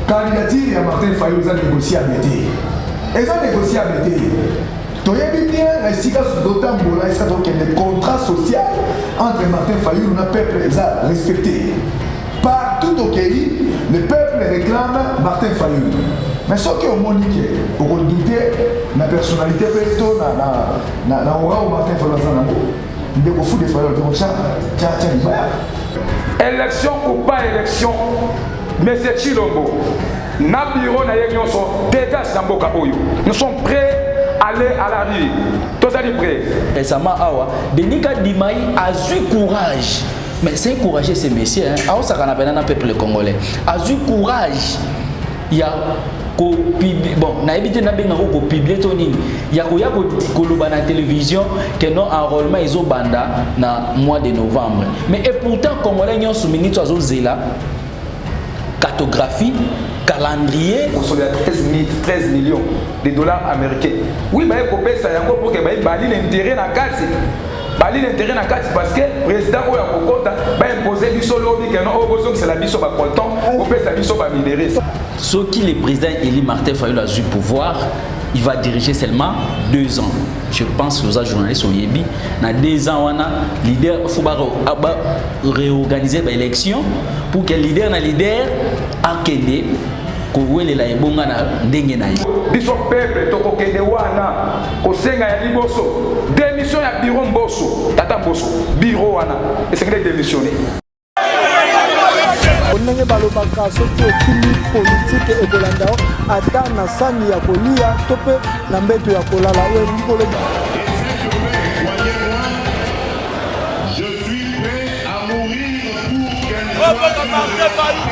candidature ya Martin Fayulu za négociable te. Eza négociable te. Toyebi bien na sika sotambola esa donc le contrat social entre Martin Fayulu na peuple eza respecté. Partout au pays, le peuple réclame Martin Fayulu. Mais ce qui est au monde, on peut douter la personnalité plutôt na aura où Martin Fayulu est de fou de Fayulu de ça élection ou pas élection, mais c'est Chilombo. Na bureau na yénion sont déjà Samboka Oyo. Nous sommes prêts à aller à la rue. Tous allez prêts. Récemment, Denika Dimaï a eu courage. Mais c'est encourager ces messieurs. Alors ça qu'on appelle un peuple congolais. A eu courage. Il y a bon, na évité na benga ko publier tonini. Il y a ko loba na télévision que non enrôlement iso banda na mois de novembre. Mais et pourtant congolais ñon soumini to azozela cartographie calendrier sur les 13 millions de dollars américains. Oui, bah il ça yango pour que bah bali l'intérêt na carte. Bali l'intérêt na carte parce que président oya kokota ba imposer du solo bi que non au besoin que c'est la biso ba colton, au pèse la biso ba minéré. Ce qui le président Eli Martin Fayulu a eu pouvoir, il va diriger seulement 2 ans. Je pense aux journalistes au Yebi, dans 2 ans, on a leader, il faut réorganiser l'élection pour que leader akende kowele la ebonga na ndenge na ye. Biso peuple toko kende wana kosenga ya liboso démission ya bureau mboso tata mboso bureau wana esekele démissionner. Onenge balobaka soki okili politique ebolanda ata na sani ya kolia to pe na mbeto ya kolala oyo likolo. Je suis prêt à mourir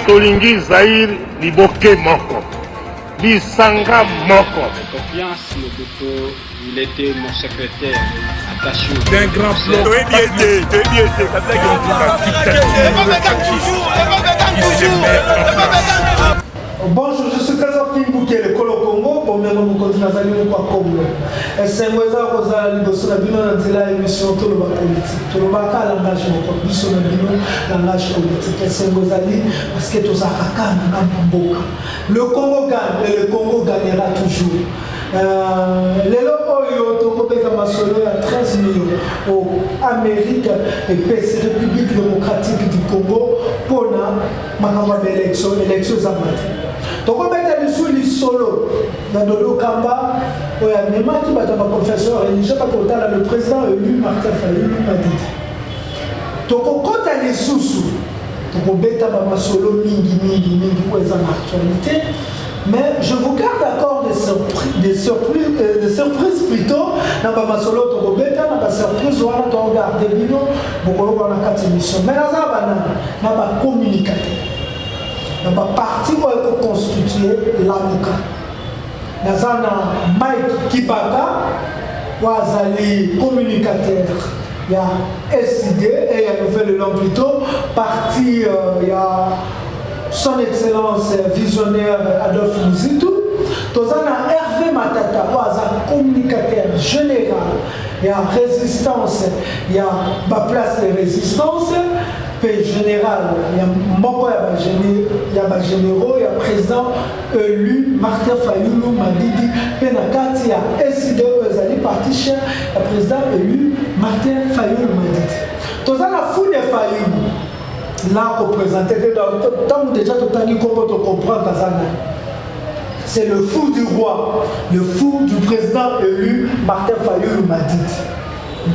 pour Tolingi Zahir Liboke Moko Lisanga Moko. Confiance, le docteur, il était mon secrétaire attaché d'un grand plan. Bonjour, je suis Trésor Kimbouké, le Colo Congo, pour me rencontrer dans un niveau comme c'est moi ça cause la liboso na bino na nzela émission to le politique. To le baka langage mo biso na bino langage politique. C'est moi parce que to za kaka na mboka. Le Congo gagne et le Congo gagnera toujours. Lelo oyo tokobeka masolo ya 13 millions au Amérique et PC République démocratique du Congo pour makambo d'élection zamati. Tokobeka lisuli solo na Dodo Kamba oya memaki bato ba professeur religieux pas kotala le président élu Martin Fayulu Madidi. Tokokota lisusu tokobeta ba masolo mingi pour les actualité. Mais je vous garde encore des surprises plutôt. Dans ma solo to beta na ba surprise wana to regarder bino bokolo wana kati émission. Mais na za bana na ba communicateur. Na ba parti ko constituer lamuka. Na za na Mike Kibaka wazali communicateur. Il y a SID et il y a Nouvelle Langue plutôt parti il y a son excellence visionnaire Adolphe Mouzitou, Tozana Hervé Matata, un communicateur général, il y a résistance, il y a ma place de résistance, paix général, il y a Moko, il y a généraux, il y a président élu Martin Fayulu Madidi, Penakati, il y a SID, il parti cher, il y a président élu Martin Fayulu Madidi. Tozana fou de Fayulu. Là, représenté tant déjà tout le temps, comment tu comprends Kazana. C'est le fou du roi, le fou du président élu Martin Fayulu Madidi,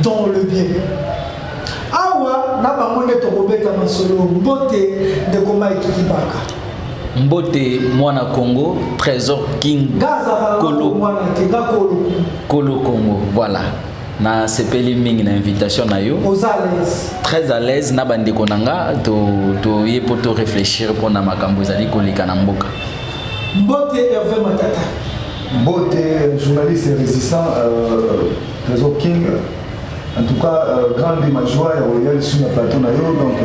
dans le bien. Awa, n'a pas monné ton Robert Masolo, Mbote de Komaï Kibaka. Mbote, Mwana Congo, Trésor King, Kolo Congo, voilà. Na sepeli mingi na invitation na yo très à l'aise na bandeko nanga to ye poto réfléchir pour na makambo ezali koleka na mboka. Mbote Hervé Matata, Mbote journaliste et résistant Trésor King, en tout cas grande ma joie il y a sur le plateau na yo donc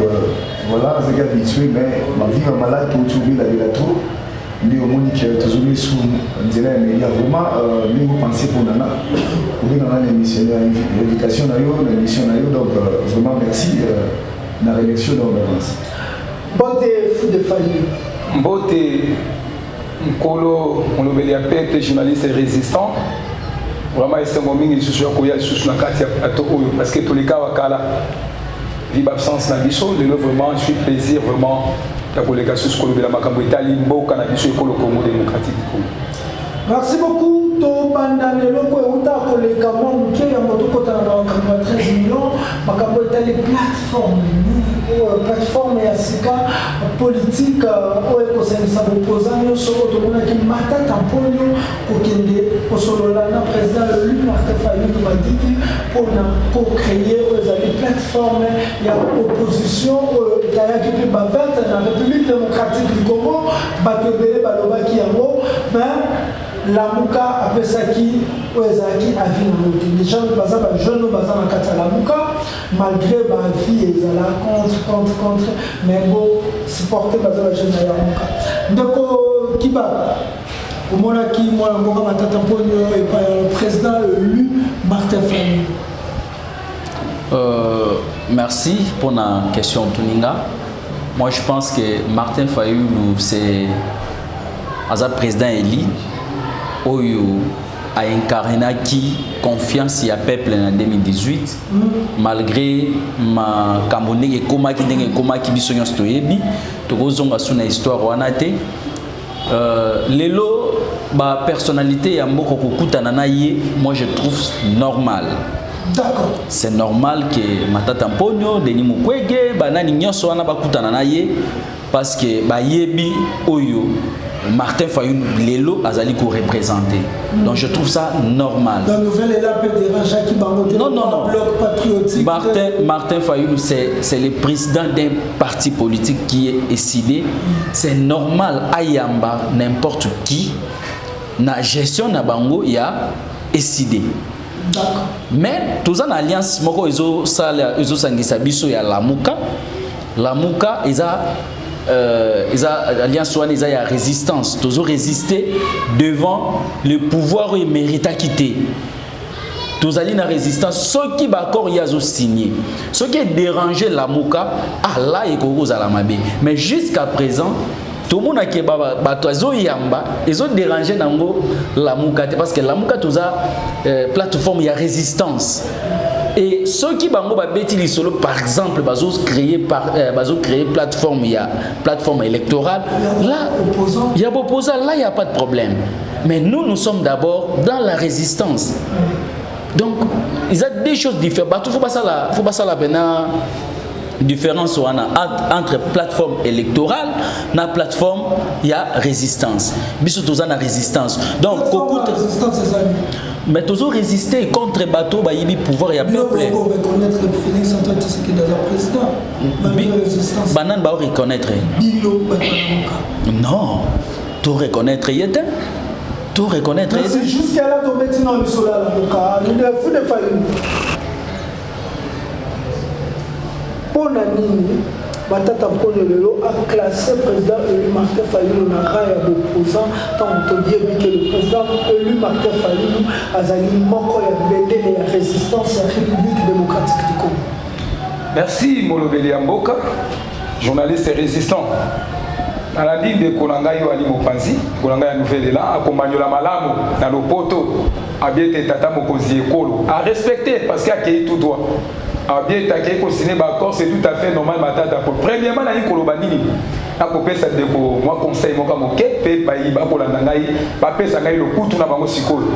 voilà c'est gars habitué mais ma vie est malade pour trouver la trop ndio Monique tozuli sous nzela ya media vraiment mingo penser pour nana pour bien dans l'émission l'invitation na yo l'émission na yo donc vraiment merci la réaction dans l'avance. Mbote fou de Fayulu. Mbote Nkolo, on obéit à peuple, journaliste et résistant. Vraiment, c'est un moment où je suis sur la carte parce que tous les cas, vive absence dans biso, le vraiment, je suis plaisir vraiment de la collégation sur le Macambo Italie, Mboka, Nabiso et Congo démocratique. Merci beaucoup. Pendant le loco et autant que les camons qui ont moto côté dans 13 millions, Macambo Italie plateforme et asika politique au écosystème opposant nous sommes autour qui matin tamponio au Kende au Sololana président Luc Martin Fayulu m'a dit pour créer une plateforme il y a opposition il y a qui peut battre dans la République démocratique du Congo battre baloba qui en haut la Mouka après ça qui Oezaki a vu les gens les jeunes basés dans la Mouka malgré ma vie ils sont contre mais bon supporter basé la jeune à Mouka donc Kiba au moment qui moi ngoma matata ponyo et par le président élu Martin Fayulu. Merci pour la question Tuninga. Moi je pense que Martin Fayulu c'est un président élu Oyo a incarné qui confiance y a peuple en 2018 malgré ma Camerounais et comment qui bisogno stoyebi to kozonga suna histoire wanate lelo ba personnalité ya mboko kokutana na ye moi je trouve normal. D'accord. C'est normal que Matata Mponyo Denis Mukwege banani nyonso wana bakutana na ye parce que ba yebi oyo Martin Fayulu Lelo Azali ko représenter. Donc je trouve ça normal. La nouvelle est là peut déranger qui non. bloc patriotique. Martin Fayulu c'est le président d'un parti politique qui est décidé. C'est normal ayamba n'importe qui na gestion na bango ya décidé. D'accord. Mais tous en alliance moko ezo sangisa biso ya Lamuka alliance wana eza ya résistance toujours résister devant le pouvoir et mérita quitter tous ali na résistance ceux qui d'accord yazo signé ceux qui déranger Lamuka là et koza la mabe mais jusqu'à présent tout le monde qui bato azo yamba ils ont dérangé nango Lamuka parce que Lamuka toza plateforme ya résistance. Et ceux qui bango ba beti li solo par exemple bazo créer plateforme électorale là il y a opposant là il y a pas de problème mais nous sommes d'abord dans la résistance donc il y a des choses différentes faut pas ça la différence entre plateforme électorale na plateforme il y a résistance biso toza na résistance donc résistance mais toujours résister contre bateau ba yibi pouvoir ya peuple reconnaître le Félix Antoine Tshisekedi dans la président banan ba reconnaître non tout reconnaître yete tout reconnaître c'est jusqu'à là tomber dans le sol là il ne faut de Fayulu pour nani Matata Mponyo Lelo a classé le président élu Martin Fayulu na raya d'opposant tant on dit que le président élu Martin Fayulu azali moko ya bendele ya résistance ya République démocratique du Congo. Merci Molobeli Mboka, journaliste et résistant. À la ligne de Kolanga yo ali mopanzi, Kolanga ya nouvelle là accompagne la malamu dans le poteau a bien été tata mokozi ekolo à respecter parce qu'il y a qui tout droit. A bien été consigné d'accord c'est tout à fait normal matata pour premièrement na kolobanini na kopesa deko moi conseil moka moke pe bayi ba kolanda ngai ba pesa ngai le kutu na bango sikolo.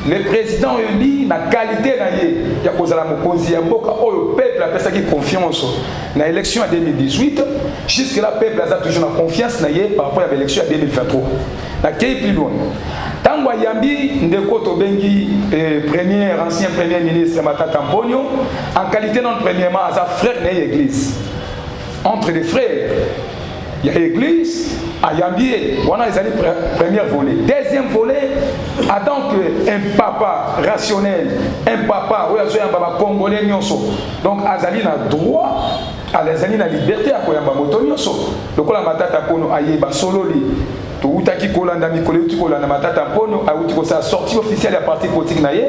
Le président élu na qualité na ye ya kozala mokonzi ya mboka oyo peuple a pesa ki confiance na élection en 2018 jusque là peuple a toujours na confiance na ye par rapport à l'élection en 2023 na kei plus loin tango yambi ndeko to bengi ancien premier ministre Matata Mponyo en qualité non premièrement à sa frère na église entre les frères il y a église à Yambi, on a les années première volet. Deuxième volet, en tant qu'un papa rationnel, un papa congolais, donc Azali a droit à les années de liberté à Koyamba Moto Nyoso. Donc la matata kono ayeba sololi. toutaki kolanda mikolo uti kolanda matata mpono auti kosa sortie officielle ya parti politique na ye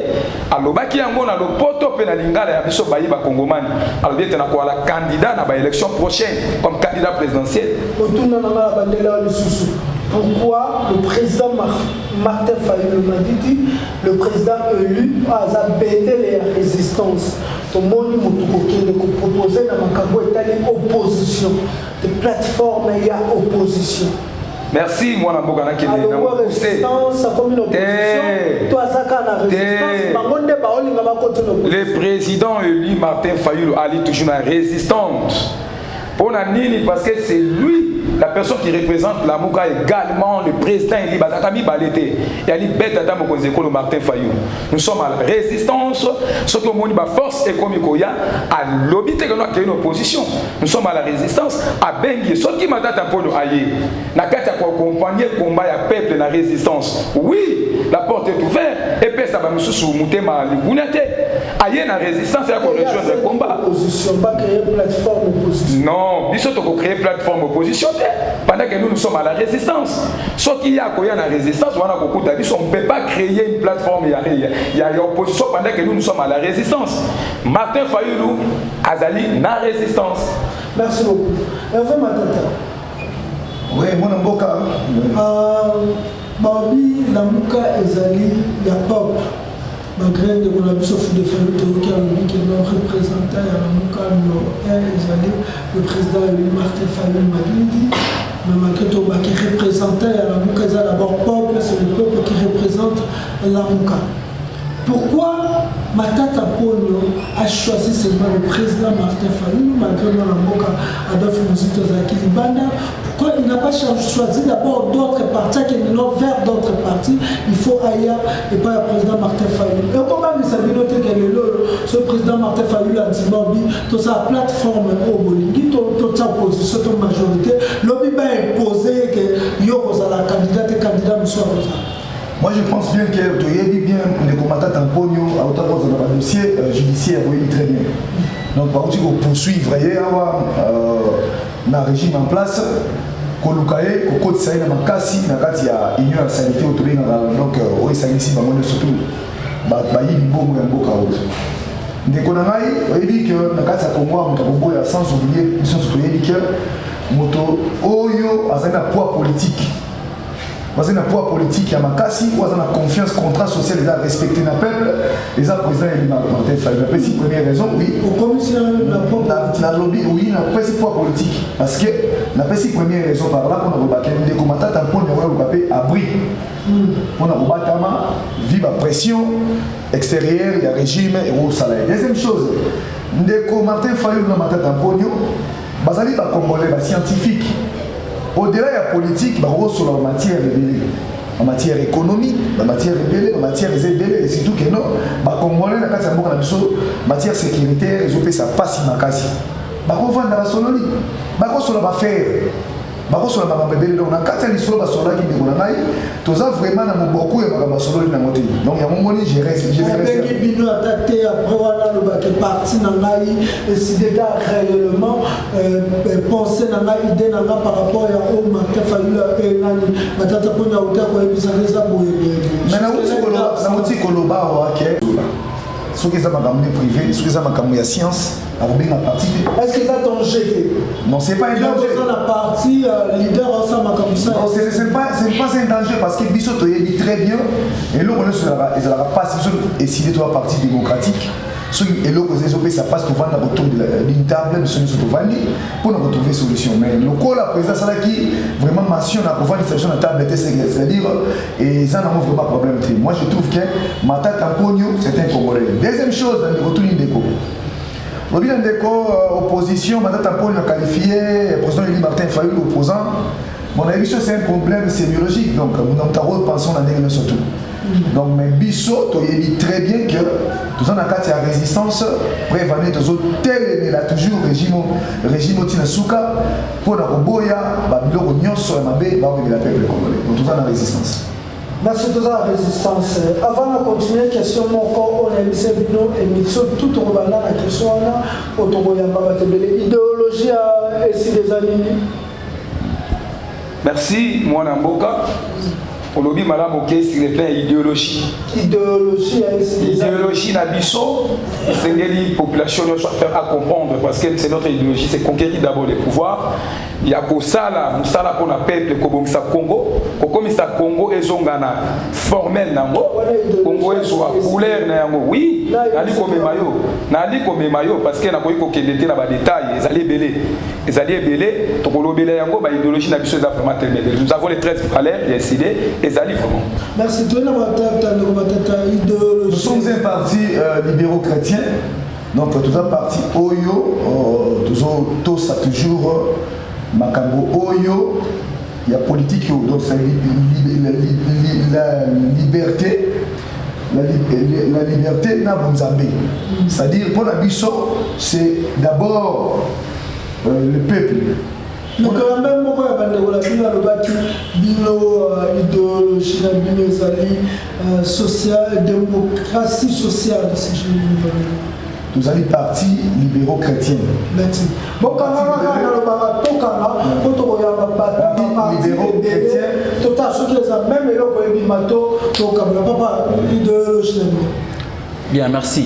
alobaki yango na lopoto pe na lingala ya biso bayi ba kongomani alobi ete na koala candidat na ba élection prochaine comme candidat présidentiel. Otuna na la bandela lisusu. Pourquoi le président Martin Fayulu m'a dit le président élu a bété la résistance. Tout le monde m'a proposé dans ma cabo opposition. De plateforme il y a opposition. Merci moi na mbokana kende na résistance comme une opposition. Toi ça kana résistance bangonde ba olinga ba kotono. Le président élu Martin Fayulu ali toujours na résistante. Pour Nini, parce que c'est lui, la personne qui représente la Mouka également, le président Eli Bazakami Balete. Il y a l'ibet Adam Okozeko, Martin Fayulu. Nous sommes à la résistance, ce que mon force économique à lobby qui a une opposition. Nous sommes à la résistance, à Bengi, ce qui m'a dit un peu de aïe. Nakata pour accompagner le combat à peuple dans la résistance. Oui, la porte est ouverte, et puis ça va nous soumettre à l'Ibounate. Aïe, la résistance, c'est pour rejoindre le combat. Opposition, pas créer une plateforme opposition. Non, nous sommes créer une plateforme opposition pendant que nous sommes à la résistance. Ce qui y a la résistance, on ne peut pas créer une plateforme. Il y a l'opposition pendant que nous sommes à la résistance. Martin Fayulu, Azali, na résistance. Merci beaucoup. Hervé Matata. Oui, mon amboka. Babi, la Mouka, Ezali, il y a peuple. Malgré que nous avons fait des familles qui ont représenté à la Mouka, le président Martin Fayulu m'a dit, mais malgré tout, qui représentait à la Mouka, d'abord peuple, c'est le peuple qui représente la Mouka. Pourquoi Matata Ponyo a choisi seulement le président Martin Fayulu, malgré que la Mouka Adolphe Mouzito Zaki Libanda? Pourquoi il n'a pas choisi d'abord d'autres partis qui n'ont vers d'autres partis? Il faut ailleurs et pas le président Martin Fayulu. Et comment il s'est noté que ce président Martin Fayulu a dit toute sa plateforme au Bolingi, toute sa position, toute majorité, l'objet va imposer que Yoko la candidate et candidat ne soit pas. Moi je pense bien que tu as dit bien les commentateurs Tamponio à Ottawa dans le dossier judiciaire, oui, très bien. Donc par contre, il faut poursuivre un régime en place. Kolukaye, Koko Tsaï na Makasi, na kati ya union ya sanité autour donc oui ça ici ba monde surtout ba yi bomo ya mboka ozo. Ndeko na ngai, oyebi que na kati ya Congo mutakombo ya sans oublier ils sont surtout que moto oyo azana poids politique. Parce que le poids politique, il y a Makasi, où il y a confiance, contrat social, il a respecté le peuple, les président Eli Martin Fayulu. La première raison, oui. La lobby, oui, la poids politique. Parce que la première raison par là, on a rebattu des commentateurs pour nous rebattre abri. On a rebattu vive pression extérieure, il y a régime et au salaire. Deuxième chose, Ndeko Martin Fayulu na Matata Mponyo, bazali ba congolais, ba scientifique. Au-delà de la politique, sur la matière rebelle, en matière économique, en matière rebelle, en matière rebelle, et surtout que non, Congolais, en matière sécuritaire, ils ont ça passe Makasi. On va dans la sololi, on va faire. Sur la rebelle, on a 4 histoires de soldat qui déroulent. Tout ça vraiment dans beaucoup de sololi dans mon pays. Donc il y a un moment où j'ai resté. Après, on a parti dans et si déjà réellement penser dans l'idée par rapport à Martin Fayulu et Matata Ponyo Aouta pour les mais ceux qui sont privés, ceux qui sont en science, est-ce que ça danger? Non, c'est pas un danger. La partie leader ensemble comme ça. Non, c'est pas un danger parce que Bissot dit très bien. Et là, on ne pas décider de la partie démocratique. Et là, ça passe autour d'une table, de solution pour nous retrouver solution. Mais le cas, la présidence qui vraiment mentionne la solution de la table, c'est-à-dire, et ça n'a vraiment pas de problème. Moi, je trouve que Matata Mponyo, c'est un Congolais. Deuxième chose, dans le retour d'Indeko. Le bilan d'Indeko, opposition, Matata Mponyo a qualifié, le président Eli Martin Fayulu opposant. Mon avis, c'est un problème sémiologique. Donc, nous avons pensé à un surtout. Donc, mais Bissot, il dit très bien que tout ça, dans la résistance, prévenir tous autres tels, mais là, toujours régime Otinasuka, pour la Boya, Babylon, Nyon, sur la Mabé, va revenir la peuple congolais. Donc, tout ça, dans la résistance. Merci de la résistance. Avant de continuer, question encore, on a mis cette vidéo et mis tout au rebond la question, on a idéologie ici des amis. Merci, moi Namboka. On lobby madame ok sur le plan idéologie. Idéologie Nabiso, c'est que la population doit faire à comprendre parce que c'est notre idéologie, c'est conquérir d'abord le pouvoir. Il y a pour ça là, qu'on appelle comme ça Congo, comme ça Congo et Zongana formel nango, Congo et soit couleur nango. Oui, nali comme maillot parce que na koyi ko kendete na ba détails, ils allaient belé, to ko lobele yango ba idéologie Nabiso za vraiment terminé. Nous avons les 13 valeurs décidées. Merci. Nous sommes un parti libéro-chrétien. Donc, tout un parti Oyo, tout ça toujours Makambo Oyo. Il y a politique, donc c'est la liberté. La liberté n'a pas Zambé. C'est-à-dire, pour la Bisso, c'est d'abord le peuple. Mais quand même, moi, idéologie, sociale, démocratie sociale, si je veux dire. Nous allons parti libéraux-chrétien. Merci. Bon, quand bien, merci.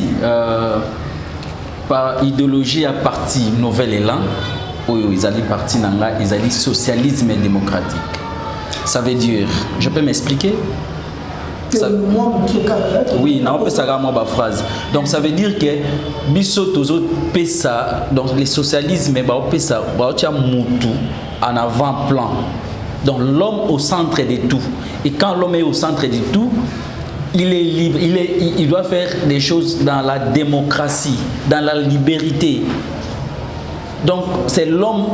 Par idéologie à parti Nouvel Élan, ils allaient parti nanga, ils allaient socialisme démocratique. Ça veut dire, je peux m'expliquer? Oui, non, on peut savoir ma phrase. Donc ça veut dire que biso tozo pesa donc le socialisme ba pesa ba tia mutu en avant-plan. Donc l'homme au centre de tout. Et quand l'homme est au centre de tout, il est libre, il doit faire des choses dans la démocratie, dans la liberté. Donc c'est l'homme,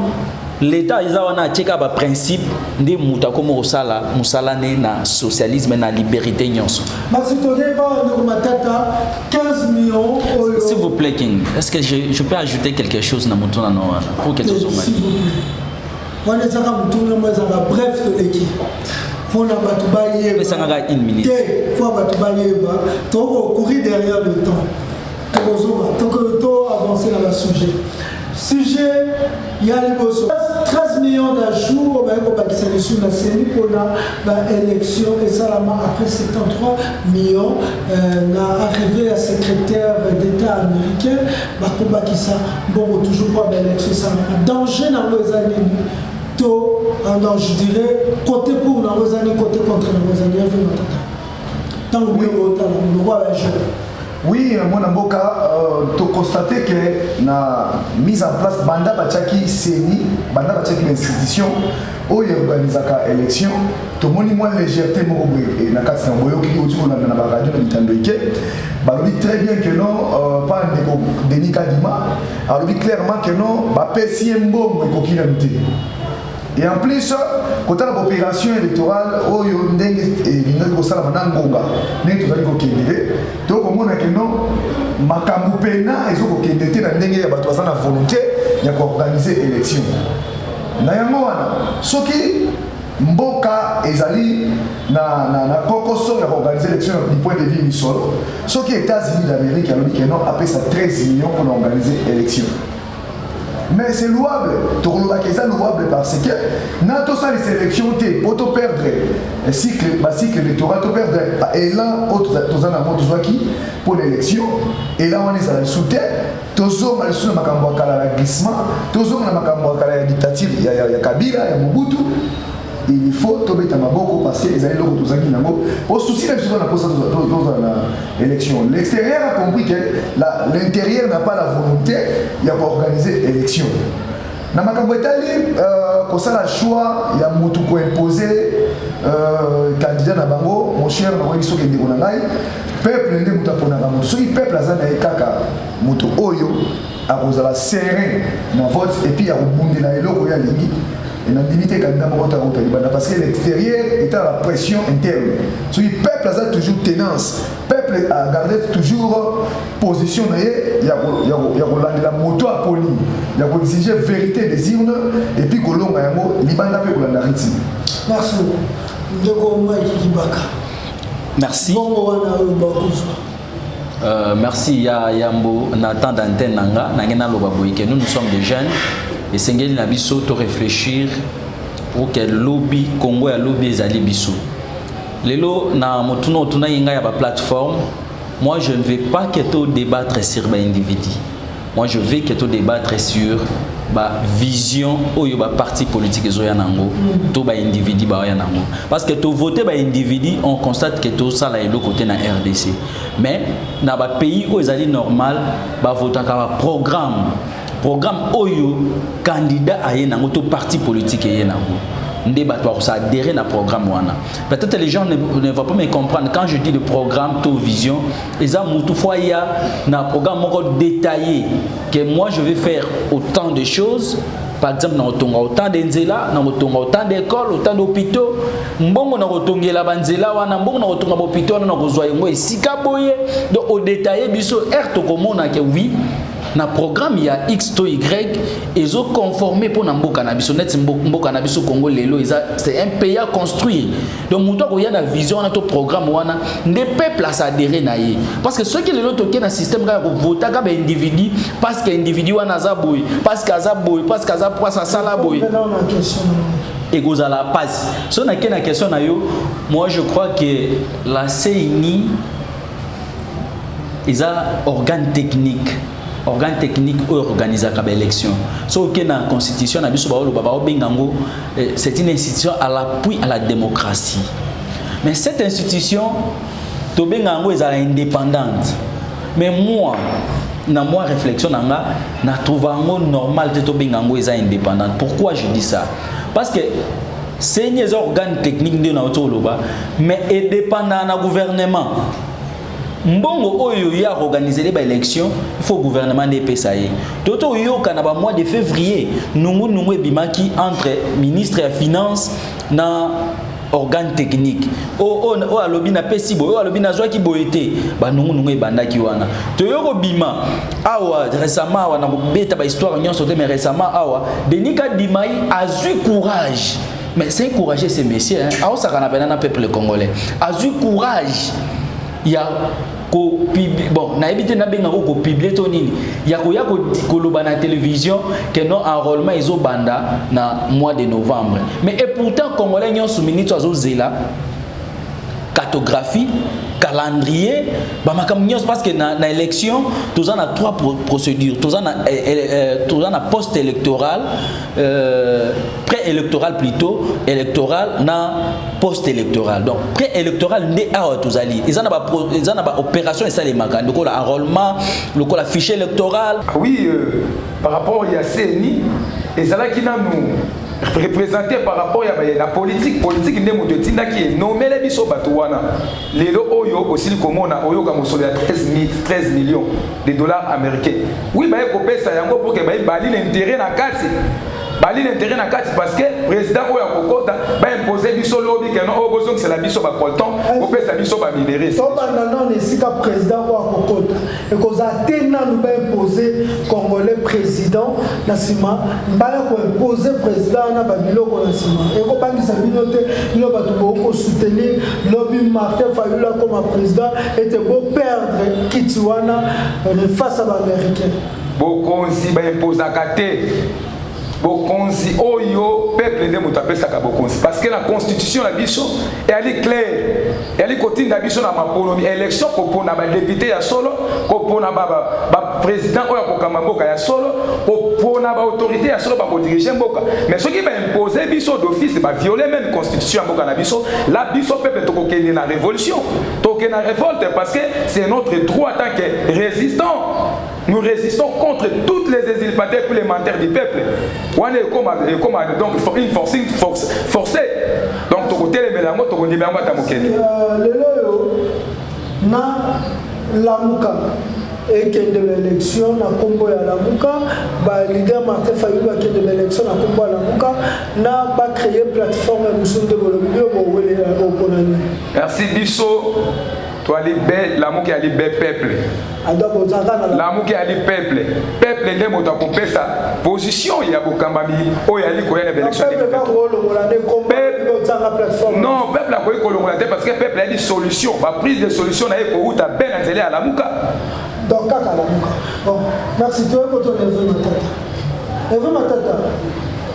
l'État il a un principe de muta comme osala musala na socialisme na liberté nyonso. 15 millions. S'il vous plaît King, est-ce que je peux ajouter quelque chose dans mon tour pour quelque chose? On est bref de l'équipe. Faut une minute. Faut courir derrière le temps. Donc avancer dans le sujet. Sujet, il y a 13 millions d'ajouts pour l'élection et ça après 73 millions arrivé à secrétaire d'État américain bon toujours pas l'élection ça danger dans les années non je dirais côté pour dans les années côté contre dans les années tant que le roi est jeune. Oui, mon amboka, tu constates que la mise en place banda bachaki CENI, banda bachaki l'institution, où il organise l'élection, tout le monde moins légèreté et na kati na boyo qui autour na ba radio na Tandoike, ba dit très bien que non pas un Denis Kadima, alors dit clairement que non ba pesi mbongo ko kinamité. Et en plus, quand on a l'opération électorale, où il y a une ngonga, donc on a que non, makambu pena, ils ont qu'une na ndenge ya bato na volonté, il y a organiser l'élection. Na yango wana, soki mboka ezali na kokoso ya organiser l'élection du point de vue du sol, soki États-Unis d'Amérique a dit que non, après ça 13 millions pour organiser l'élection. Mais c'est louable, c'est louable parce que dans toutes les élections, pour perdre le cycle électoral, pour perdre l'élan pour l'élection, et là on est à la soutien, tous on a le glissement, tous on a la dictature, il y a Kabila, il y a Mobutu. Il faut tomber dans beaucoup parce que les années pour souci de l'élection. L'extérieur a compris que l'intérieur n'a pas la volonté d'organiser l'élection. Dans ma campagne, quand ça le choix, il y a Moutou qui imposé candidat à Bango, mon cher, peuple n'est pas pour Bango. Ce peuple a Moutou Oyo, a serré dans vote et puis il y a Bundi la Elo, et la limité parce que l'extérieur est à la pression interne. Le peuple a toujours tenance. Le peuple a gardé toujours position. Il y a la moto à poli. Il y a exiger vérité des urnes et puis que l'on a un mot, l'Ibanda peut la narrative. Merci. Merci. Merci Yambo. Nathan d'antenne Nanga. Nous sommes des jeunes. Et Sengeli Nabiso te réfléchir pour que lobby Congo ya lobby ezali biso. Lelo na motuno tuna yinga ya ba plateforme, moi je ne vais pas que tu débattre sur ba individu. Moi je veux que tu débattre sur ba vision oyo ba parti politique ezo ya nango, to ba individu ba ya nango. Parce que tu voter ba individu, on constate que tout ça là est de côté na RDC. Mais na ba pays où ezali normal, ba voter ka ba programme oyo candidat aye nango to parti politique aye nango. Débat ça adhérer à programme wana. Peut-être les gens ne vont pas me comprendre quand je dis le programme to vision, ils ont toutefois il y a un programme détaillé que moi je vais faire autant de choses. Par exemple, dans autant d'enzela, dans autant d'écoles, autant d'hôpitaux, mbongo na otongela banzela wana mbongo na otonga hôpitaux na kozwa ngo esika boye. Donc au détaillé biso to komona que oui na programme il y a X to Y ils ont conformé pour mboka na biso net mboka na biso Congo lelo c'est un pays à construire. Donc muto ko ya na vision na to programme wana ne peuple à s'adhérer na ye parce que ceux qui lelo toke na système ka voter ka ba individu parce que individu wana za boy parce que za boy parce que za pour ça sala boy et goza la passe. So na question na yo, moi je crois que la CENI ils a organe technique ou organiser la élection. So que dans la constitution na biso ba bengango c'est une institution à l'appui à la démocratie. Mais cette institution to bengango est indépendante. Mais moi réflexion na trouvango normal de to bengango est indépendante. Pourquoi je dis ça? Parce que c'est un organe technique de notre loba mais indépendant na gouvernement. Mbongo oyo ya organiser les élections, il faut gouvernement de PSAE. Toto yo kanaba mois de février, nous bimaki entre ministre des finances na organe technique. O alobi na pesibo, o alobi na zwaki boete, ba nous ebandaki wana. To yo bima awa récemment wana beta ba histoire nyonso te mais récemment awa Denika Dimai a eu courage. Mais c'est encourager ces messieurs hein. Awa ça kana pena na peuple congolais. A eu courage. Il y a bon na évité na benga ko publier to nini ya ko loba na télévision que non enrôlement izo banda na mois de novembre mais et pourtant congolais nyon souminito azo zela cartographie calendrier ba makam nyos parce que na élection tous en a trois procédures tous en a post électoral pré-électoral plutôt électoral na post-électoral. Donc pré-électoral né à tous ali. Ils en a pas opération et ça les magas. Donc la enrôlement, le fichier électoral. Oui, par rapport à CENI, et ça là qui n'a nous représenté par rapport à la politique n'est pas qui est nommé les biso batouana. Les oyo aussi comme on a oyo comme sur 13 millions de dollars américains. Oui, bah il ça yango pour que bah bali l'intérêt na carte. Bali l'intérêt na carte parce que président oya kokota ba imposer biso lobby que non besoin que c'est la biso ba colton au pesa biso ba minéré. To banda non esika président oya kokota et ko za tena nous ba imposer congolais président na sima mbala ko imposer président na ba biloko na sima et ko bangisa binote lo ba to ko soutenir lobby Martin Fayulu comme président était beau perdre Kitiwana face à l'américain. Bokonzi ba imposer kate Bokonzi oyo peuple de mutapesa ka bokonzi parce que la constitution la biso elle est claire elle est côté na biso na maponomi élection ko pona ba député ya solo ko pona ba président oyo ko kamamboka ya solo ko pona ba autorité ya solo ba ko diriger mboka mais ce qui va imposer biso d'office ba violer même constitution ya mboka na biso la biso peuple to ko kende na révolution to ke na révolte parce que c'est notre droit en tant que résistant. Nous résistons contre toutes les usurpateurs supplémentaires du peuple. On est comme donc une force forcée. Donc tu côté les mélanges, tu connais bien quoi ta mokeni. Le loyo na lamuka et que de l'élection na combo ya lamuka, ba leader Martin Fayulu a que de l'élection na combo ya lamuka na ba créer plateforme musu de bolobio bo wele au ponani. Merci Bisso. Toi les belles, l'amour qui a les belles peuples. L'amour qui a les peuples. Peuple n'est pas pour sa position. Il y a beaucoup de oh il y a les courriers d'élection. Non, peuple a quoi colombolate parce que peuple a des solutions. La prise de solution n'a pas où tu as bien allé à la mouka. Donc à la mouka. Bon, merci toi pour ton événement. Événement tata.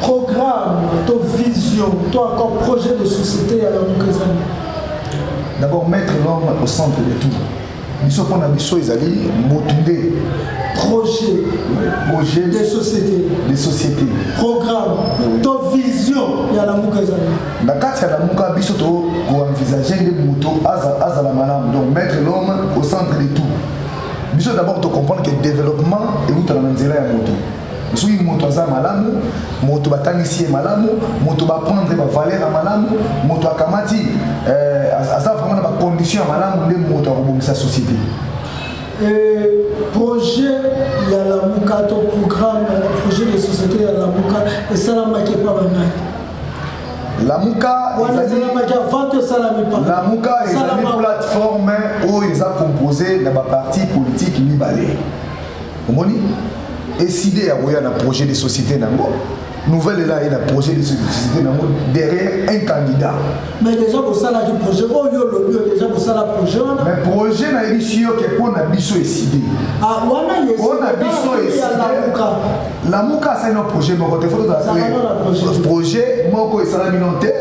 programme, ton vision, ton encore projet de société à la Mukazani. D'abord, mettre l'homme au centre de tout. Nous sommes en ambition, ils allaient motiver. Projet des sociétés. Programme, ton vision, il y a la Mukazani. Dans le cadre de la Mukazani, nous avons envisagé des motos à la malam. Donc, mettre l'homme au centre de tout. Nous devons d'abord comprendre que le développement est où tu as la moto. Si moto aza malamu, moto batangisi malamu, moto ba prendre ba valeur malamu, moto akamati aza vraiment ba condition malamu les moto akobomisa société. Projet il y a la Muka ton programme projet de société il y a la Muka et ça la marqué pas banal. La Muka est une plateforme où ils ont composé de la partie politique libanais. Vous voyez? Décider à un projet de société nouvelle là il y a un projet de société derrière un candidat. Mais déjà pour ça là du projet déjà pour ça la projet mais projet na émission que pour na biso décider la Muka c'est un projet mon côté projet moko esala minonté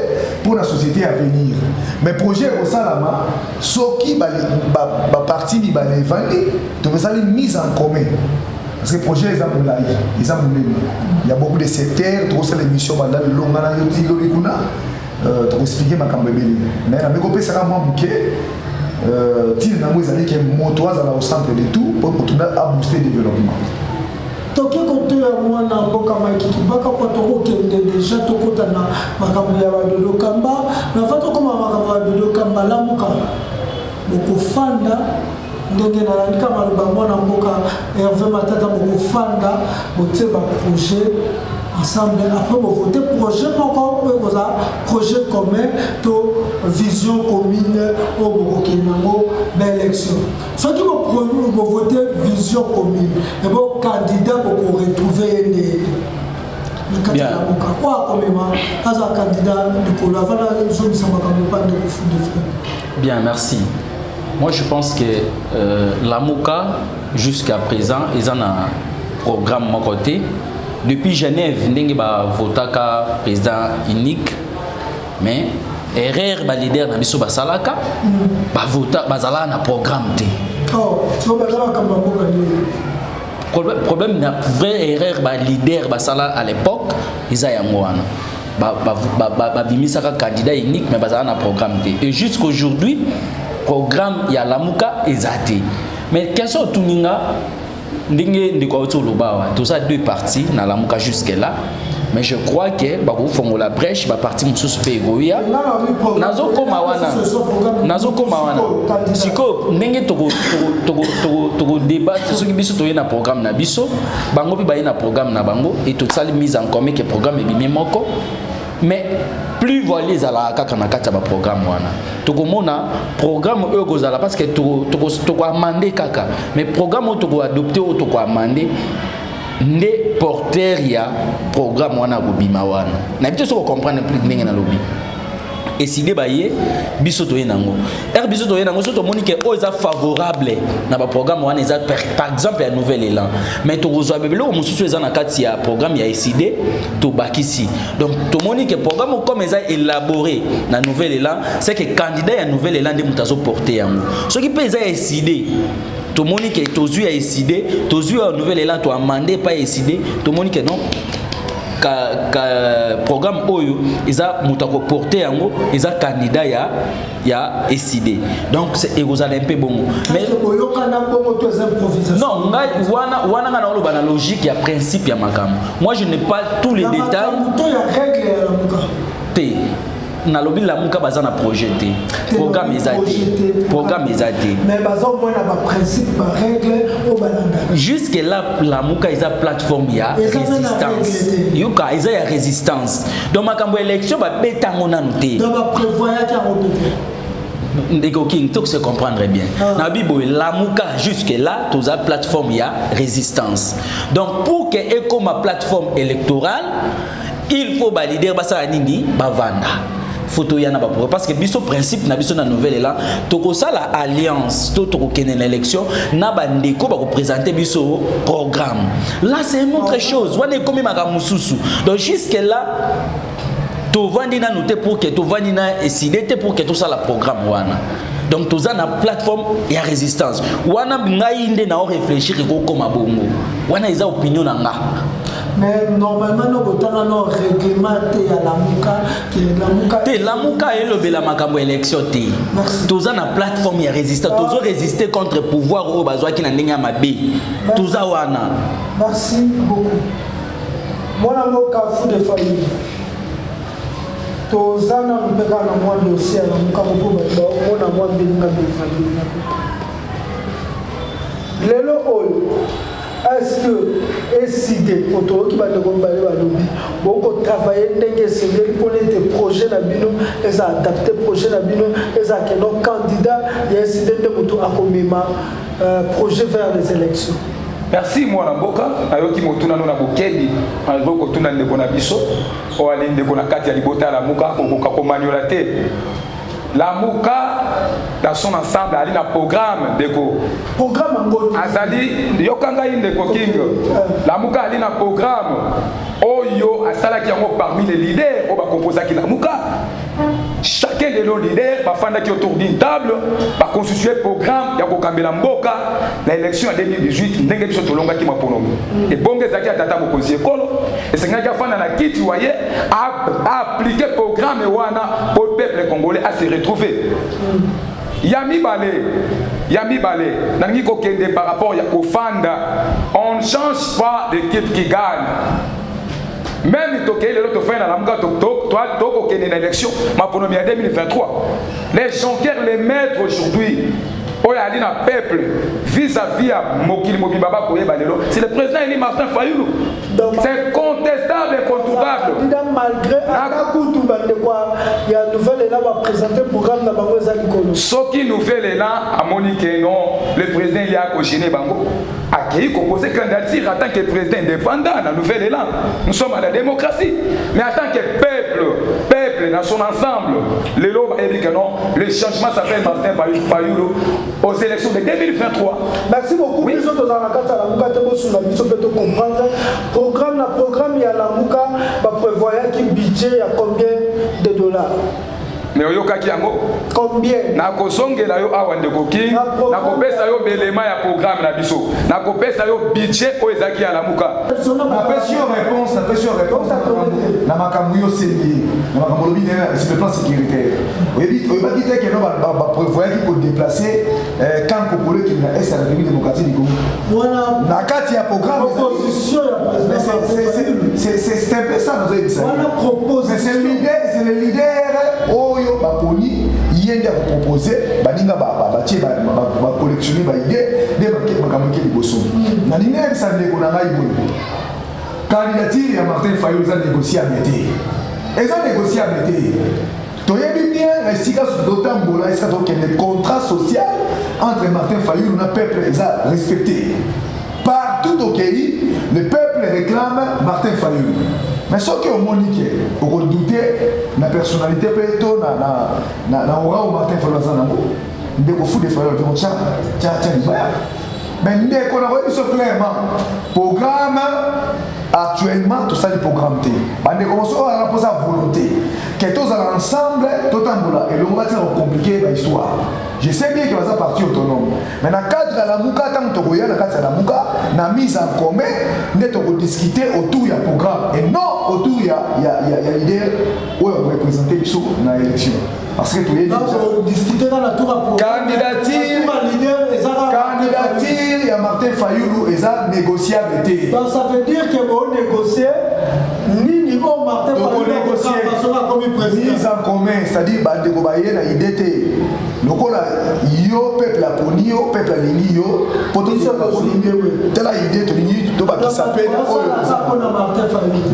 pour la société à venir mais projet au salama soki ba parti bi ba levandi to ça mise en commun. Parce que le projet est il y a beaucoup de secteurs, trop de missions dans le long pour expliquer ma cambébélie. Mais la mécopée sera moins bouquet. Il y a au centre de tout pour continuer à booster le développement. Toki kote ya mwana mboka makiki baka kwa toko kende deja toko tana makambo ya badodo kamba na fato koma makambo ya badodo kamba la muka bokufanda ndenge nalandika maloba mwana mboka Hervé Matata bokufanda botie ba projet ensemble après vous voter projet moko projet commun to vision commune au Burkina d'élection. Ce qui vous voter vision commune et vos candidats pour retrouver le candidat Bien, merci. Moi, je pense que la Muka, jusqu'à présent, ils ont un programme à mon côté. Depuis Genève, ils ont voté président unique. Mais erreur ba leader na biso basalaka ba voter bazala na programme te. Oh, tu vas bazala comme baboka problème na vraie erreur ba leader basala à l'époque isa yango wana. Ba bimisaka candidat unique mais bazala na programme te. Et jusqu'aujourd'hui programme ya Lamuka ezate. Mais question tuninga ndenge ndiko otolobawa. Tout ça deux parties na Lamuka jusque là. Mais je crois que bako fongo la brèche ba parti mususu pe goya nazo koma wana siko ndenge toko débat soki biso to na programme na biso bango bi ba na programme na bango et tout ça mise en commun que programme bi moko mais plus voilé zala kaka na kata ba programme wana tokomona programme eux gozala parce que toko amender kaka mais programme toko adopter ou toko amender ne porteur ya programme wana bobima wana na bito so comprendre plus ndenge na lobby et si débaye biso to yenango biso to yenango so to monique o eza favorable na ba programme wana eza par exemple ya nouvel élan mais to kozwa bebelo mususu eza na kati ya programme ya SID to bakisi donc to monique programme comme eza élaboré na nouvel élan c'est que candidat ya nouvel élan de mutazo porter yango ce qui peut eza SID tout le monde qui est aux yeux a décidé, aux yeux à nouvel élan, tu as demandé pas décidé, tout le monde qui non, programme Oyo, ils ont moutako porté en haut, ils ont candidat ya décidé. Donc c'est égoisal un peu bon. Mais non, wana na olo bana logique ya principe ya makam. Moi je n'ai pas tous les détails. Na lobby la muka bazana projeté programme ezati mais bazon moi na ba principe ba règle au balanda jusque là la muka eza plateforme ya résistance yuka eza ya résistance donc makambo élection ba betango nanu te donc ba prévoyant ya répéter ndeko king tout se comprendre bien na bibo la muka jusque là tous a plateforme ya résistance donc pour que eko ma plateforme électorale il faut valider basa nini bavanda photo yana ba parce que biso principe na biso na nouvelle là toko sala alliance to toko kene l'élection na ba ndeko ba ko présenter biso programme là c'est une autre chose wana comme makamususu donc jusque là to vandi na noter pour que to vandi na essayer pour que tout ça la programme wana donc tout ça na plateforme ya résistance wana ngai inde na réfléchir ko koma bongo wana eza opinion na nga. Mais normalement, nous avons un règlement de la Mouka. La Mouka est le bel makambo élection. Tous en a plateforme ya résistant. Tous ont résisté contre le pouvoir au besoin qui n'a rien à mabe. Tous a wana. Merci beaucoup. Moi, je suis un fou de famille. Tous en a un dossier à la Mouka. Moi, est-ce que décider pour qui va te comparer à l'objet beaucoup travailler pour des projets d'abino et ça adapter projet d'abino et ça que nos candidats y a décidé de moto à commémorer projet vers les élections. Merci moi na boka ayoki motuna no na bokeli alvo kotuna ndeko na biso o ali ndeko na kati ya libota la muka ko maniola te. La Mouka, dans son ensemble, elle a un programme déco. Programme Azali, Yokanga Indeko King. La Mouka, elle a un programme. Oyo, Asala qui est parmi les leaders, on va composer avec la Mouka. Chacun de nos leaders va faire autour d'une table, va constituer un programme, il y a Kokambela Mboka, l'élection en 2018, n'est pas sur longa qui m'a pour nous. Et bon, les acquis à Tata Mokosi Ekolo, et c'est un gars qui a quitté, vous voyez, a appliqué le programme Ewana pour le peuple congolais à se retrouver. Yami Balé, Nangi Kokende par rapport au Fanda, on ne change pas d'équipe qui gagne. Même l'autre fin dans l'élection, ma pour 2023. Les gens qui les mettre aujourd'hui, le peuple vis-à-vis à Mokili Mobibaba c'est le président Eli Martin Fayoulou. C'est contestable et incontournable. Malgré il y a une nouvelle là va présenter le programme de Bangoza Nikolo. Ce qui nouvelle là à Monique non, le président il a cogéné Bango a qui composé candidature en tant que président indépendant dans la nouvelle là. Nous sommes à la démocratie, mais en tant que peuple dans son ensemble, le lobe a dit que non, le changement s'appelle Martin Fayoulou aux élections de 2023. Merci beaucoup. Oui. Nous sommes dans la carte à la Mouka, nous peut comprendre. Programme, il y a la Mouka, va prévoir qu'il budget à combien de dollars. Mais oyoka kiango combien na kosongela yo awa ndeko king na kopesa yo belema ya programme na biso na kopesa yo budget o ezaki ya la Mouka na pression réponse na makambo yo seli na makambo lobi sur le plan sécuritaire oyebi te que no ba prévoir qui pour déplacer quand congolais qui na est à la République démocratique du Congo voilà na kati ya programme opposition c'est un peu ça nous a dit ça voilà propose c'est le leader oyo baponi yende a proposé baninga batie ba collectionner ba idée de makambo ke liboso na linga ça ndeko na ngai boye candidature ya Martin Fayoulou za négociable te eza négociable te toyebi bien esika sototambola esika tokende contrat social entre Martin Fayoulou na peuple eza respecté partout au pays le peuple réclame Martin Fayoulou. Mais ce qui est au Monique, pour douter la personnalité peut-être na aura au Martin Fayoulou zanango ndeko fou de Fayoulou donc ça mais ndeko na ko biso clairement programme actuellement tout ça le programme té bande commence à poser volonté que tous ensemble tout tambola et le va être compliqué la histoire. Je sais bien que va ça partie autonome mais dans cadre la Mouka tant to koya na cadre la Mouka na mise en commun neto ko discuter autour ya programme et non autour ya leader ou représenter biso na élection parce que tout est discuter dans la tour à candidature il y a Martin Fayoulou et ça négociable été. Donc ça veut dire que vous négociez ni niveau Martin Fayoulou comme président. Mise en commun, c'est-à-dire bande ko baye na idée lokola yo peuple la poni yo peuple la lingi yo potentiel la poni telle idée to lingi to ba qui s'appelle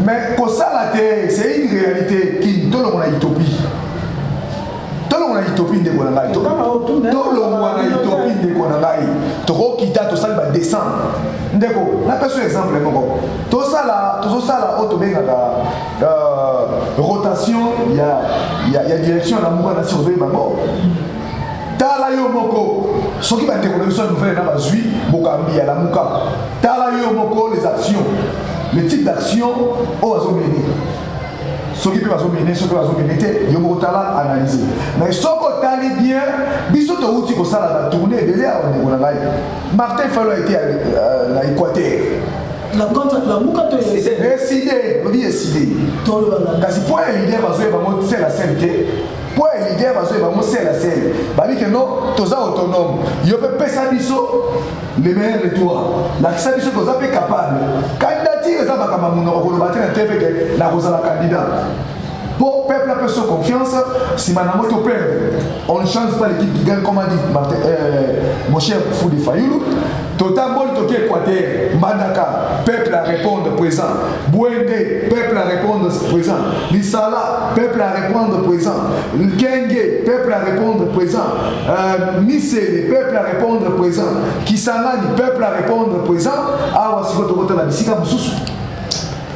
mais ko ça la terre c'est une réalité qui donne mon utopie. tolongwa na utopie ndeko na ngai tolongwa na utopie ndeko na ngai tokokita tosali badescendre ndeko napesa exemple moko tozosala oyo tobengaka rotation ya direction na moka na surveille bango tala yo moko soki bandeko na biso ya nouvelle na bazwi bokambi ya lamuka tala yo moko les actions le type d'action oyo azomene soki mpe bazomene soki bazomene te yo moko tala analyse mais soki otali bien biso touti kosala batourne ebele awa ndeko na ngai Martin Fayulu a été na Équateur décidé odi décidé kasi po ya leader bazoye bango sela sele te po ya leader bazoye bango sela sele babike no toza autonome yo mpe pesa biso le meilleur de toi lakisa biso toza mpe capable candidature eza makambo monoko koloba te na tv ke nakozala candidat pour peuple a perso confiance si manamo to perdre on ne change pas l'équipe qui gagne comme a dit mon cher Foudi Fayulu total bol toki Équateur Mbandaka peuple à répondre présent Bouende peuple à répondre présent Lissala peuple à répondre présent Kenge peuple à répondre présent Misele peuple à répondre présent Kisangani peuple à répondre présent awa siko tokota la bisika mususu.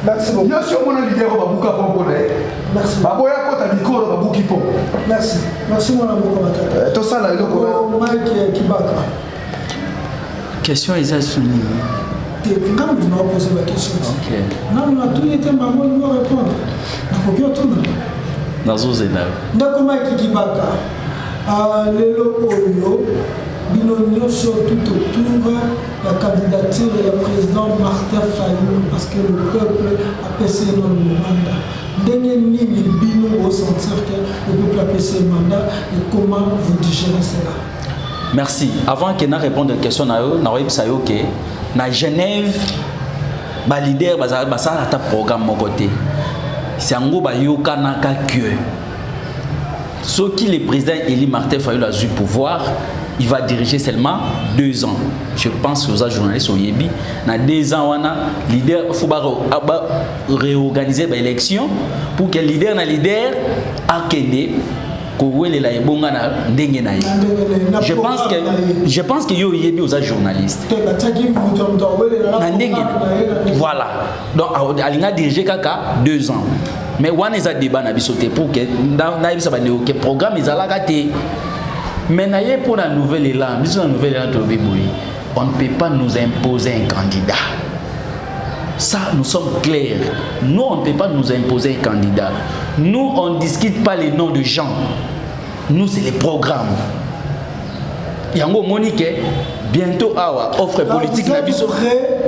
Merci beaucoup. Bien sûr, mon leader va beaucoup apprendre. Merci. Baboya kota mikoro ba buki po. Merci. Merci mon amour combattant. To sala eloko. Mike Kibaka. Question est soulignée. Quand vous m'avez posé la question. OK. Non, on a tout été maman nous répondre. Donc on tout. Nazo zena. Ndako Mike Kibaka. Lelo oyo binonyo sur tout autour la candidature du président Martin Fayulu parce que le peuple a passé dans le mandat. Ndenge nini bino ressentir que le peuple a passé le mandat et comment vous digérez cela? Merci. Avant que na répondre à la question na yo que na Genève ba leader ba ta programme mon côté. C'est en gros ba yoka na ka que ce qui le président élu Martin Fayulu a eu pouvoir, il va diriger seulement 2 ans. Je pense que les journalistes au Yébi, dans 2 ans, on a leader, il faut réorganiser l'élection pour que le leader a Kende, je pense que yo Yébi aux journalistes. Voilà. Donc, il a dirigé Kaka 2 ans. Mais on a des débats pour que le programme est à la. Mais pour la nouvelle élan, on ne peut pas nous imposer un candidat. Ça, nous sommes clairs. Nous, on ne peut pas nous imposer un candidat. Nous, on ne discute pas les noms de gens. Nous, c'est les programmes. Yango Monique, bientôt, offre politique. Vous êtes prêt,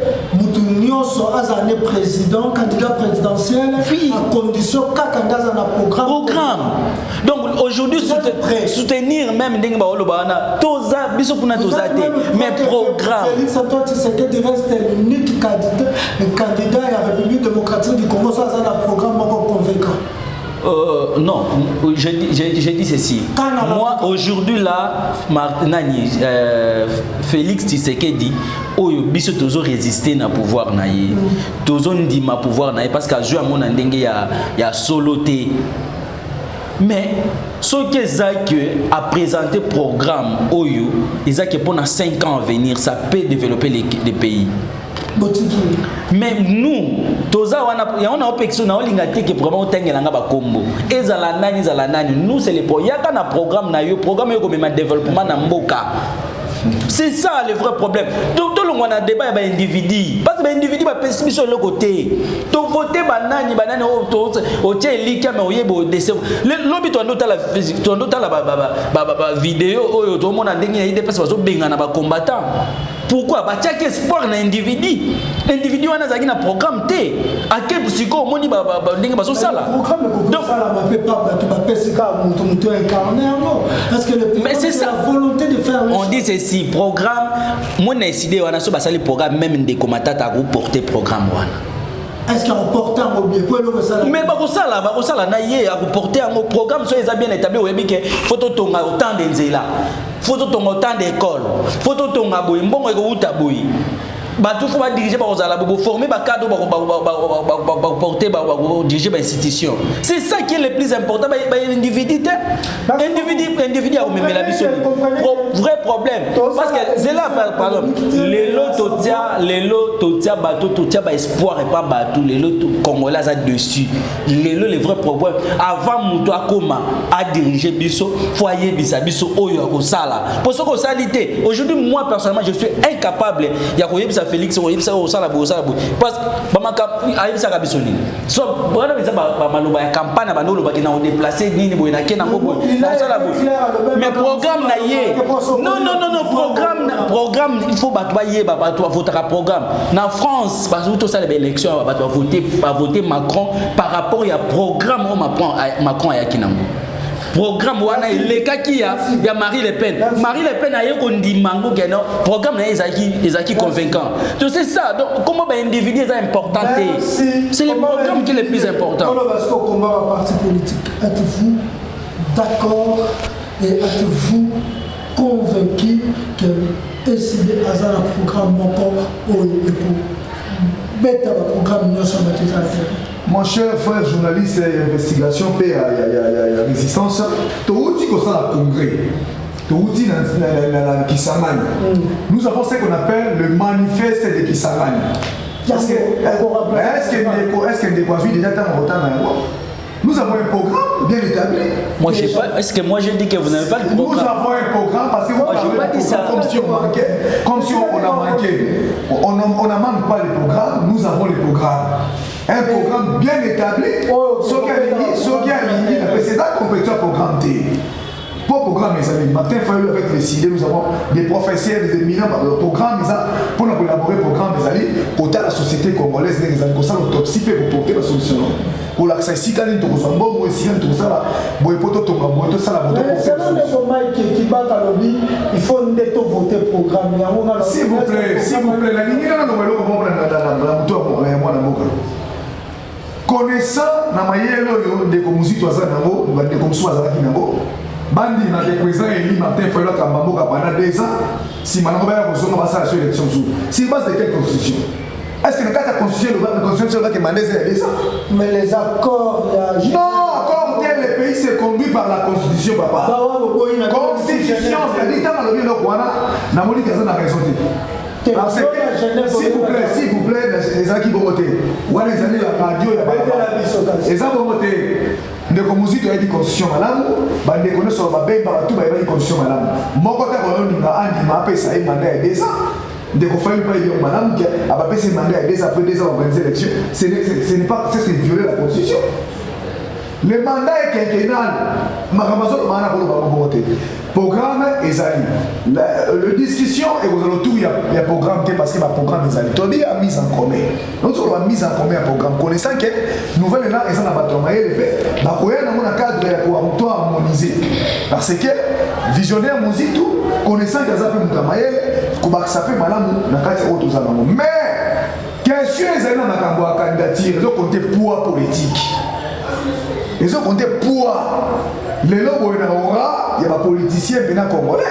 président, candidat présidentiel, oui. À condition qu'un candidat a un programme. Donc aujourd'hui, soutenir même Ndengba Olobana, Toza, Bisopuna Toza, mais programme. Félix Antoine Tshisekedi reste l'unique candidat à la République démocratique du Congo, ça a un programme convaincant. Non, je dis ceci. Moi, aujourd'hui, là, Félix Tshisekedi, Oyo biso tozo résister na pouvoir na ye. Tozo ndima pouvoir na ye parce qu'à jouer à mon ndenge ya soloté. Mais ce que a présenté programme Oyo, ils a que pendant 5 ans à venir, ça peut développer les pays. Mais nous, on a opération na olingate que vraiment tengela ba kombo. Ezala nani, nous c'est les programme na yo programme yo comme développement na mboka. C'est ça le vrai problème. Tout le monde a débat avec individu. Parce que l'individu va passer sur le côté. Tu votes banani au télé mais au yebo décès. L'objet toi la vidéo au tout le monde a gagné des personnes qui sont des combattants. Pourquoi? Parce que sport na individu. L'individu a un programme T. À quel psycho moni ndenge baso sala. Donc ça va pas parce que mais c'est ça la volonté de faire. On dit ceci programme mon décidé on a so basali programme même des commentateurs à porter programme wana. Est-ce qu'il y a un porteur mobile? Mais bakosala na ye à porter un programme so bien établi au yebike photo tonga autant d'enzela. Photo tonga autant d'école. Photo tonga boy mbongo ko uta boy. bato faut diriger par aux alabos former ba cadre porter diriger ba institution. C'est ça qui est le plus important ba individu individu a même la mission vrai problème parce que c'est là pardon les lots totia bato totia ba espoir et pas bato les lots congolais ça dessus le vrai problème avant muto akoma à diriger biso foyer biso oyo ko sala pour ce ko salité aujourd'hui moi personnellement je suis incapable ya ko yebisa Félix ko yebisa o sala bo parce que bamaka ayebisa ka bisoni so bana bisa ba maloba ya campagne ba ndolo ba kina o déplacer nini boy na kena ko boy na sala boy mais programme na ye non programme il faut ba yeba ba to voter ka programme na France parce que tout ça les élections ba voter Macron par rapport à programme Macron à Kinango programme wana eleka ki ya Marie Le Pen a yeko ndimango keno programme na ezaki convaincant donc c'est ça donc comment ba individu est important c'est le programme qui est le plus important on va se combat à parti politique êtes-vous d'accord et êtes-vous convaincu que essayer à un programme encore au mettre un programme non sur mon cher frère journaliste et investigation paix à résistance tout dit que ça a congrès tout dit dans Kisangani nous avons ce qu'on appelle le manifeste de Kisangani parce que est-ce que des voisins déjà tant en retard nous avons un programme bien établi. Moi je sais pas. Est-ce que moi je dis que vous n'avez pas le programme? Nous avons un programme parce que vous avez pas dit ça comme si on manquait, comme si on a manqué. On n'a manque pas le programme. Nous avons le programme. Un programme bien établi. Ce qui a mis la précédente compétition programme T. Pour programme, mes amis, Martin Fayulu avec les CID, nous avons des professeurs, des éminents programme, pour nous collaborer programme, mes amis, pour la société congolaise, des amis, pour ça, l'autopsie peut porter la solution. Pour l'accès, si quand nous sommes bons, moi, si nous sommes là, moi, pour tout le monde, ça, la voter. C'est qui bat à lobby, il faut voter programme. S'il vous plaît, la ligne là, nous allons la moto, moi, la moto. Connaissant, na mayelo de comme si tu as ça, de comme si tu as ça, bandi na le président élu Martin Fayulu Kamamboka pendant 2 ans si maintenant va rejoindre va faire l'élection sous sur base de quelle constitution est-ce que le cas de la constitution va demander ça mais les accords non accord tel le pays se conduit par la constitution papa constitution c'est-à-dire dans le bien quoi na moni kaza na raison s'il vous plaît les gens qui vont voter ou les amis la radio les gens vont voter ndeko muziki ya constitution malamu bandeko nyonso babemba bato bayeba constitution malamu moko te koyoninga andima apesa ye mandat ya 2 ans ndeko Fayulu pa yo malamu ke abapesa mandat ya 2 ans après 2 ans organiser l'élection ce n'est pas c'est violer la constitution. Le mandat est quinquennal. Makambazo mana pour voter. Programme ezali. La discussion et vous allez tout il y a programme parce que ma programme ezali. Tout dit a mise en commun. Nous sommes la mise en commun un programme connaissant que nouvelle là ezana batomaye le fait. Ba koya na mona cadre ya ko to harmoniser. Parce que visionnaire musique tout connaissant que ça peut mutamaye ko ba ça peut malamu na kati auto za nango. Mais question ezali na makambo ya candidature, zo compter poids politique. Ils ont compté poids. Les lobos aura, il y a des politiciens pénal congolais,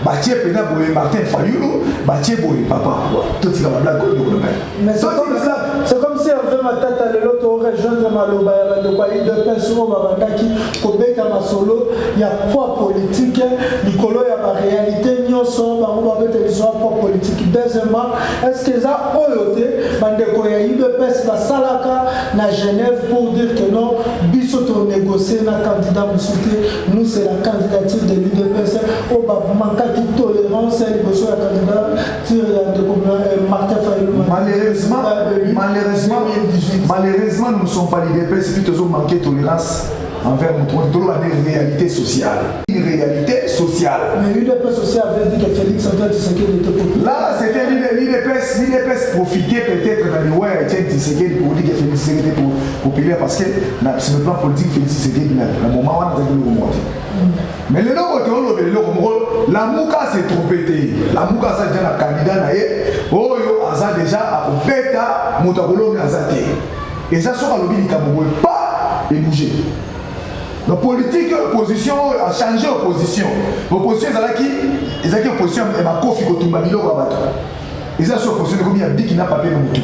bâtir pénal pour Martin Fayulu, bâtir pour papa. Tout ça va blague. Mais c'est comme si on veut ma tête à l'autre rejoindre Maloba, de quoi il de personnes qui Kobeka Masolo, il y a poids politique, Nicolo, il y a la réalité, nous sommes en poids politique. Deuxièmement, est-ce que ça a oyoté, Bandeko ya IBPS, la Salaka, na Genève pour dire que non, Bissoto négocier na candidat Moussouté, nous c'est la candidature de l'UDPS, au manque de tolérance, et besoin de candidature de Martin Fayulu. Malheureusement, nous ne sommes pas l'UDPS, puis nous avons manqué de tolérance envers une réalité sociale. Une réalité sociale. Mais l'UDPS sociale avait dit que Félix Antoine Tshisekedi était populaire. Là, c'était l'UDPS profitait peut-être dans les ouais, Tshisekedi pour dire que Félix Tshisekedi était populaire parce que sur le plan politique, Félix Tshisekedi, dans le moment où on a remonté. Mais les gens la Mouka s'est trompée. La Mouka s'est déjà un candidat, oh yo, Aza déjà a bêta, Moutagolo Azate. Et ça, sur le lobby, il ne pas bouger. La politique, opposition a changé opposition. L'opposition, ils ont opposition et ma kofi kotumba bilo babato. ils ont opposé comme il y a big n'a papier dans le tout.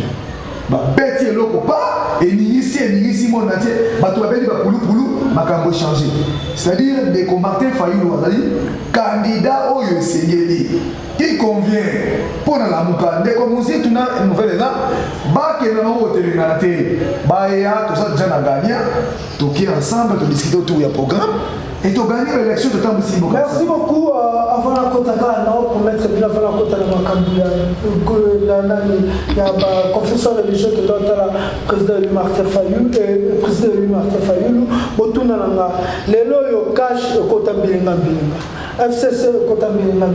Bah bêtier loko pas et ni ici mon entier bah tu appelles bah poulou makambo changer. C'est-à-dire des Martin Fayulu candidat au Yesengeli qui convient pour la mukande comme si tu n'as une nouvelle là bah que nous au terminalité bah ya tout ça déjà na gagné toquer ensemble de discuter autour du programme et tu gagnes l'élection de temps aussi. Merci beaucoup avant la Kotaka pour mettre bien avant la Kotaka il y a la confession religieuse de la président Martin Fayulu et président Martin Fayulu botuna nanga lelo yo cash kota bilinga FCC kota bilinga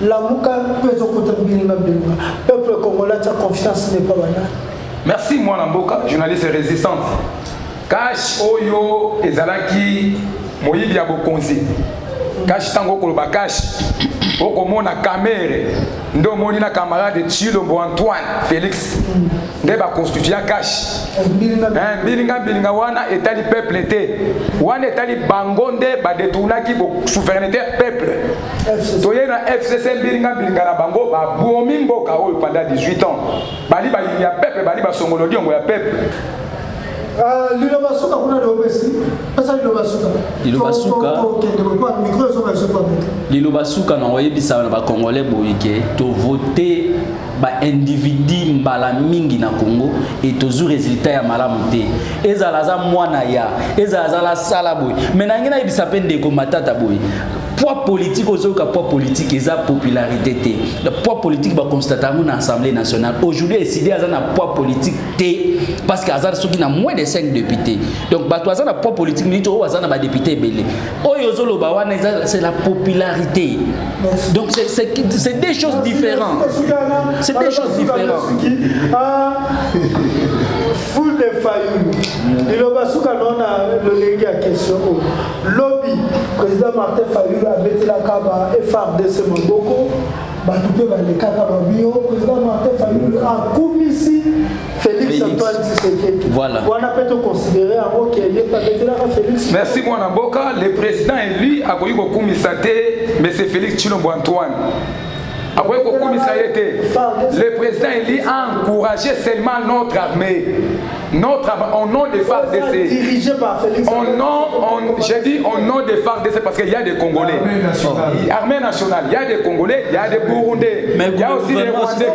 la muka peso kota bilinga peuple congolais a confiance n'est pas banal. Merci moi Namboka journaliste résistante cash oyo ezalaki moyibi ya bokonzi cash tango koloba cash okomona camere ndo moni na camarade Chilombo Antoine Félix nde ba constituer cash bilinga wana etali peuple te wana etali bangonde ba détournaki bo souveraineté peuple toye na FCC bilinga na bango ba bomi mboka oyo pendant 18 ans bali ba ya peuple bali ba songolo diongo ya peuple. Lilobasuka kuna dobesi pesa Lilobasuka na oyebisa na ba congolais boyike to voter ba individu mbala mingi na Congo et toujours résultat ya malamu te ezala za mwana ya ezala la sala boy menangi na yebisa pende ko matata boy poids politique ozoka poids politique eza popularité te le poids politique ba constater na Assemblée nationale aujourd'hui décidé aza na poids politique te parce que azar soki na moins de 5 députés donc bato aza na poids politique minute o aza na ba député belé oyo zoloba wana c'est la popularité. Donc c'est des choses différentes. C'est des choses différentes. Full de Fayulu. Il a basuka nona le légué à question. Lobby président Martin Fayulu a été la caba FRDC Mongoko. Batoupe va le kaka babio président Martin Fayulu a commissi Félix Antoine Tshisekedi. Voilà. On a peut-être considéré en haut qu'il est pas Félix. Merci mon Namboka. Le président élu a voulu commissaire mais c'est Félix Chilombo Antoine. Après le président élu a encouragé seulement notre armée. Au nom des FARDC. Dirigé par Félix. J'ai dit au nom des FARDC parce qu'il y a des Congolais. Armée nationale. Il y a des Congolais, il y a des Burundais. Il y a aussi des Rwandais.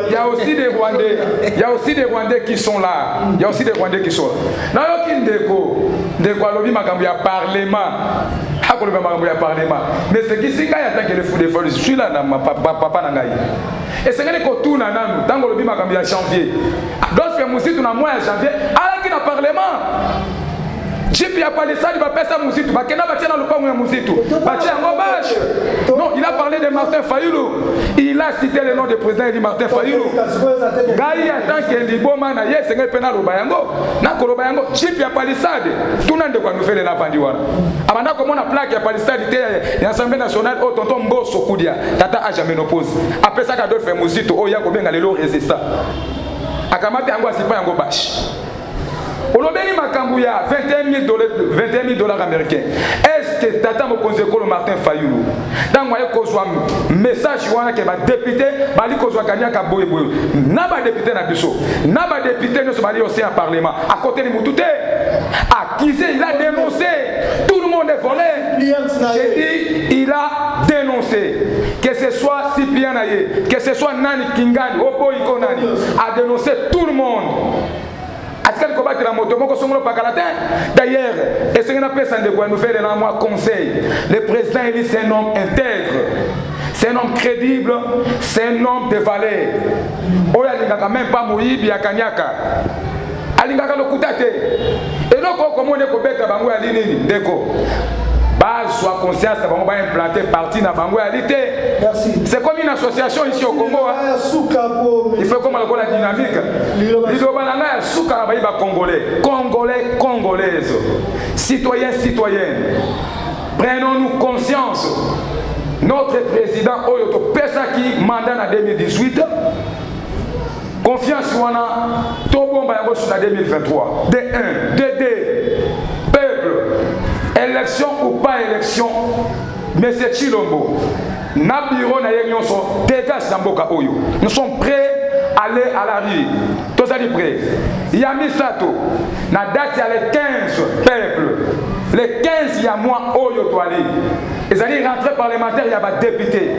Il y a aussi des Rwandais. Il y a aussi des Rwandais qui sont là. Il y a aussi des Rwandais qui sont là. Dans aucune déco, lobby makambi a parlement. Mais ce qui s'est fait, le fou de folie, je suis là, papa Nangaï. Et c'est que tout le monde, dans le lobby makambi a janvier. D'autres fait moussi tout le mois de janvier. Alors qu'il y a parlement. Chip ya palissade va faire ça Moussitou. Bakena va tirer le pont à Moussitou. Non, il a parlé de Martin Fayulu. Il a cité le nom du président de Martin Fayulu. Gaï en tant que Liboma na yes, c'est un pénal au Bayango. Na Kolobayango, chip ya palissade. Tout le monde de quoi nous fait les navandiwara. Amanda comme on a plaque ya palissade et l'Assemblée nationale au tonton Mbo Sokudia. Tata a jamais opposé. Après ça, Kadol fait Moussitou. Oh, Yako bien galelo résistant. Akamate Ango Asipa Yango Bash. Olobeni Makambouya, 21 000 dollars américains. Est-ce que Tata Mokonzeko Martin Fayulu, dans moi, il y a un message qui est député, il y a un député na biso, n'a pas député aussi en parlement. À côté de Moutouté, accusé, il a dénoncé. Tout le monde est volé. J'ai dit, il a dénoncé. Que ce soit Cyprien Naye, que ce soit Nani Kingani, Opo Ikonani, a dénoncé tout le monde. D'ailleurs, et ce qu'on appelle ça de quoi nous faire un conseil. Le président élu, c'est un homme intègre, c'est un homme crédible, c'est un homme de valeur. Oh, il n'y a même pas Moïbi à Kanyaka. Alingaka le Koutate. Et donc, comment on est cobeta Bangou à l'Inini, Déco. Soit conscience de va implanter parti dans Bangou réalité. C'est comme une association ici au Congo. Il faut comme la dynamique. L'Idobalanga Souka Baïba Congolais, Congolais, Congolaises, citoyens, citoyennes. Prenons-nous conscience. Notre président Oyoto Pesaki mandat en 2018. Confiance wana Tobomba Yango sur 2023. De 1, de 2. Peuple. Élection ou pas élection, Monsieur Chilombo, na bureau na yengyoso, dégage Zamboka Oyo. Nous sommes prêts à aller à la rue. Tous allez prêts. Yami Sato, na date à les 15 peuples. Les 15 il y a moi Oyo Toali. Ils allaient rentrer parlementaire, il y a des députés.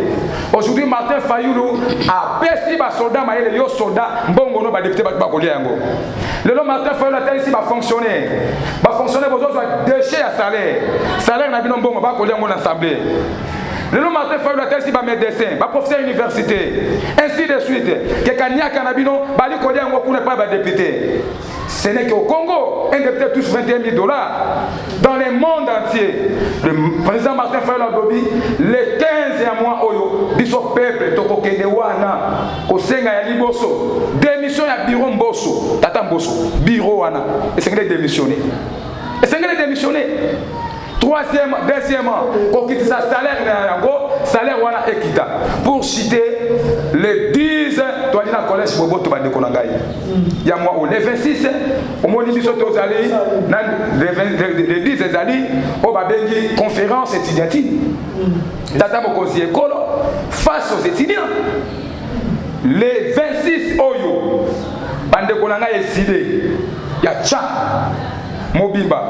Aujourd'hui, Martin Fayoulou a baissé les soldats, mais les soldats, bon, on va député, le nom Martin Fayoulou a ici va fonctionner. Va fonctionner, vous avez déchets à salaire. Salaire n'a pas bon, on va coller en assemblée. Le nom Martin Fayoulou a ici va médecin, va professeur université. Ainsi de suite. Quelqu'un n'y a qu'un habino, va lui coller en haut, pas député. Ce n'est qu'au Congo, un député touche 21 000 $. Dans le monde entier, le président Martin Fayoulou Dobi, les 15 et à mois, Oyo, biso peuple, toko kenewana, au Senga ya Liboso, démission ya bureau Mboso, Tata Mboso, bureau wana, et c'est qu'il démissionné. Et c'est qu'il démissionné. Deuxièmement, pour quitter sa salaire, salaire wana ekita. Pour citer les 10, toi dis dans le collège Bobo to bande konangai. Il y a moi les 26, au moins les bisoto zali, les 10 zali, au babengi conférence étudiantine. Tata mokosi école face aux étudiants. Les 26 oyo bande konangai décidé. Il y a tcha Mobimba,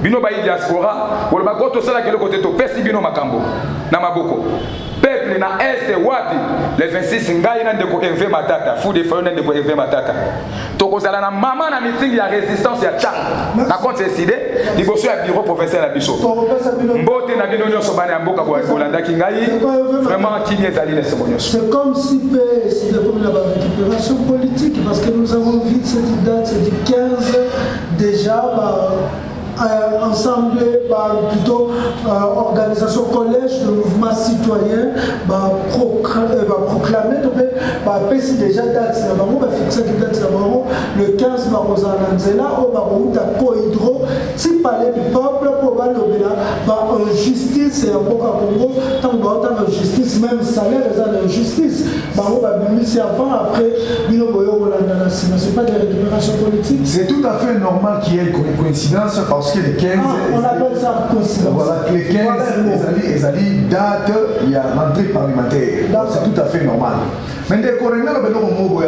bino bayi diaspora, ou le bagoto sala kele côté to pesi bino makambo, na maboko. Peuple na est wapi, les 26 ngai na ndeko enve matata, fou de feu na ndeko enve matata. Toko sala na mama na meeting ya résistance ya tchang. Na compte décidé, liboso ya bureau provincial ya biso. Mbote na bino nyonso bana mboka kwa Kolanda kingai, vraiment qui est allé les secondes. C'est comme si c'était comme la récupération politique, parce que nous avons vu cette date, c'est du 15 déjà. Ensemble, plutôt organisation collège de mouvement citoyen, proclamer, donc déjà date, fixer date le 15 Marozananzela, au Baroud, à Cohydro, si palais du peuple, pour en justice et en Congo, tant que justice, même salaire, les injustices, c'est avant, après, c'est pas des récupérations politiques. C'est tout à fait normal qu'il y ait une coïncidence parce que les 15. On appelle ça coïncidence. Voilà, les 15, les alliés datent, il y a l'entrée parlementaire. C'est tout à fait normal. Mais dès qu'on regarde le mot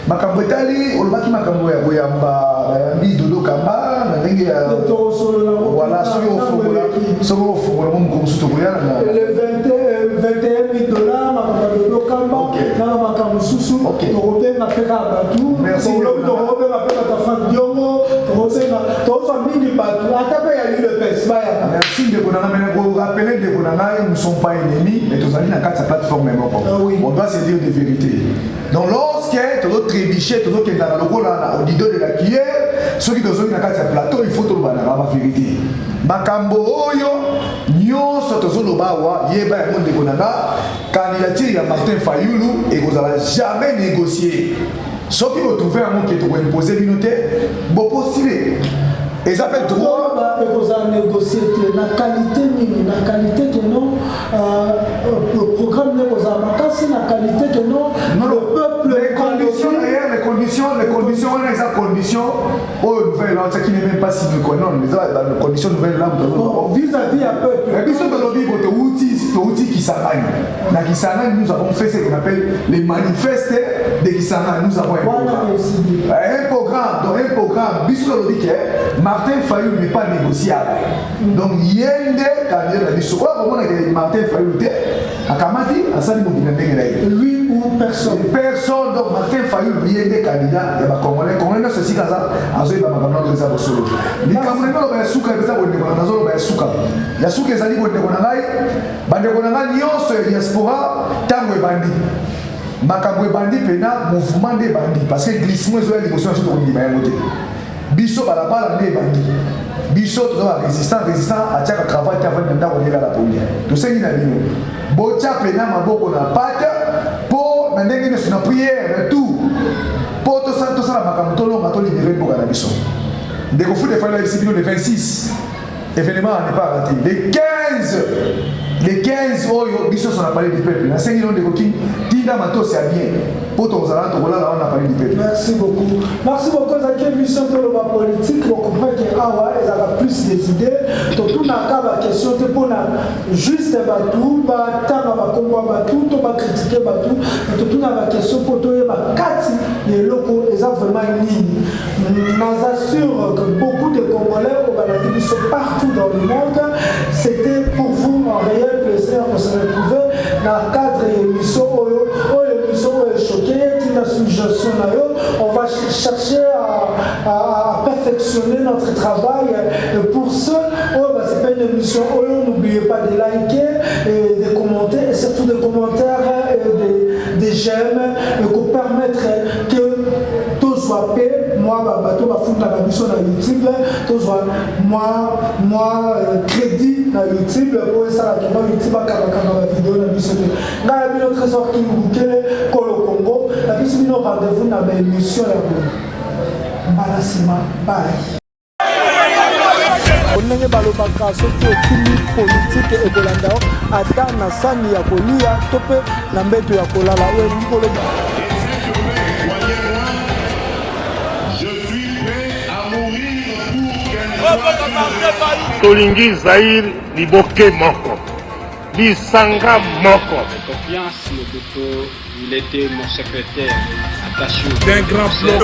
makambo etali olobaki makambo ya boyamba bayambi dodo kamba na ndenge ya voilà soki ofungola mo mokomo suto koyana na le 21 000 $, makambo dodo kamba na makambo mosusu tokobenga mpe kaka batu tokobenga mpe batafran diongo tokoza mingi batu ata mpe ya lile pesi bayaka. Merci ndeko na ngai ko rappeler ndeko na ngai nous ne sommes pas ennemis mais tozali na kati ya plateforme moko. On doit se dire des vérités. Donc lorsque tu trébucher, tu dois que dans le rôle au dido de la cuillère, ceux qui doivent na kati ya plateau, il faut tout le la vérité. Makambo oyo nyonso tozolo bawa yeba ya monde konanga candidature ya Martin Fayoulou et vous allez jamais négocier. Ce qui vous trouvez un mot qui est imposé l'unité, vous postulez. Et ça fait droit. Vous allez négocier la qualité que non, le programme n'est pas en c'est la qualité que non, le peuple. Les conditions, on a des conditions. Oh, nouvelle langue, qui n'est même pas si nous connaissons, les conditions nouvelles langues. Vis-à-vis un peuple. Et puis, ce que l'on dit, c'est outil qui s'accompagne. Dans Kisangani, nous avons fait ce qu'on appelle les manifestes de Kisangani. Nous avons un programme. Bisous, l'on dit que Martin Fayoulou n'est pas négociable. Donc, il y a des candidats qui sont Martin Fayoulou, à Kamati, à Sali lui ou personne. Personne. Donc, Martin Fayoulou, il y a des candidats. Il y a des Congolais. Congolais, c'est si comme ça. Azo, il va m'accompagner dans les abosolo. Les Camerounais, ils sont souka, ils sont souka. Il y a souka, ils sont souka. Bande konanga nyonso ya diaspora tango ebandi. Makambo ebandi pena mouvement de bandi parce que glissement ezo ya liboso nso tokondima yango te. Biso balabala nde ebandi. Biso toza résistant atiaka cravate avant de ndako ndeka la polia. Tosengi na bino. Botia pena maboko na pata po na ndenge nyonso na prière na tout. Po tosala makambo tolonga tolibere mboka na biso. Ndeko fu de fala ici bino le 26. Événement n'est pas raté. Les 15 Les 15 oyo biso on a parlé du peuple. Na 5 millions de coquines, tinda mato c'est bien. Pour ton zala to là on a parlé du peuple. Merci beaucoup. Merci beaucoup za que mission de la politique, on comprend que awa ils ont plus des idées. Tout na ka ba question te pona juste batou, ba tama ba komba batou, to ba critiquer batou, tout na ba question pour to ba kati les locaux, ils ont vraiment une ligne. Nous assure que beaucoup de Congolais au Baladi sont partout dans le monde. C'était pour vous un réel plaisir de se retrouver dans le cadre de l'émission choquée, une suggestion. On va chercher à perfectionner notre travail. Et pour ce, c'est pas une émission. N'oubliez pas de liker, et de commenter, et surtout des commentaires et des j'aime, pour permettre que moi bateau va foutre la mission dans YouTube, moi crédit dans YouTube pour ça la YouTube la vidéo dans mission là il y a notre trésor qui nous Kolo Congo la puis nous rendez-vous dans l'émission la Balasima bye. Ndenge balobaka soki okili politique ekolanda ata na sani ya kolia to pe na mbeto ya kolala oyo likoloba. Tolingi Zaïre Liboke Moko, Lisanga Moko. Confiance, il était mon secrétaire attaché. D'un grand plan.